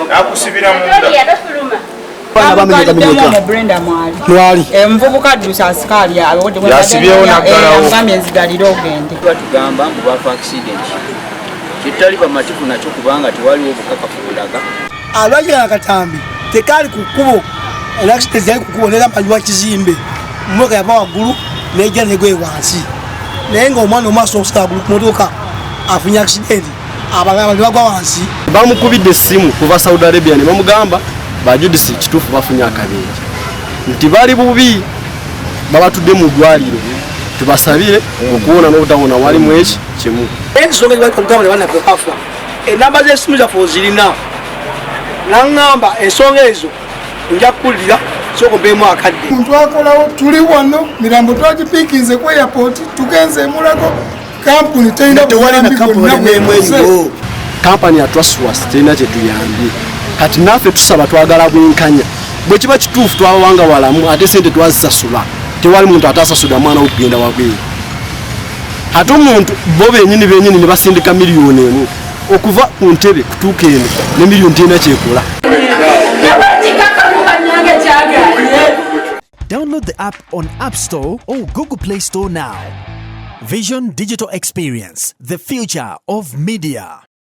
nakusibira munda mwali envubuka ddusa asikaali yasibyewo naggalawo agambye nzigalire ogende batugamba mbu bafa accident kitali bamativu nakyo kubanga tewaliwo obukakafu bulaga alwajira akatambi tekali ku kkubo accident yali ku kkubo neramanywa kizimbe mmotoka yava waggulu nejja negwe wansi naye ng'omwana omaaso okusala waggulu ku motoka afunye accident abantu bagwa wansi bamukubidde essimu kuva Saudi Arabia ne bamugamba bajudisi kituufu bafunye akabenje nti bali bubi babatudde mu ddwaliro tubasabire okuwona n'obutawona walimu eki kimu ensonga ezibakugamba ne bannaffe bafa enamba z'essimu zaffe ozirina naŋŋamba ensonga ezo nja kukulira sooka mpeemu akadde omuntu akolawo tuli wano mirambo twagipiikinze ku airport tugenze emulago kampuni terina kampani ya Trustworth terina kye tuyambye kati naffe tusaba twagala bwenkanya bwe kiba kituufu twabawanga walamu ate sente twazisasula tewali muntu atasasula mwana wokugenda wabweru ate omuntu bo benyini ne basindika miliyoni emu okuva ku ntebe kutuuka eno ne miliyoni terina kyekola. Download the app on App Store or Google Play Store now. Vision Digital Experience, the future of media.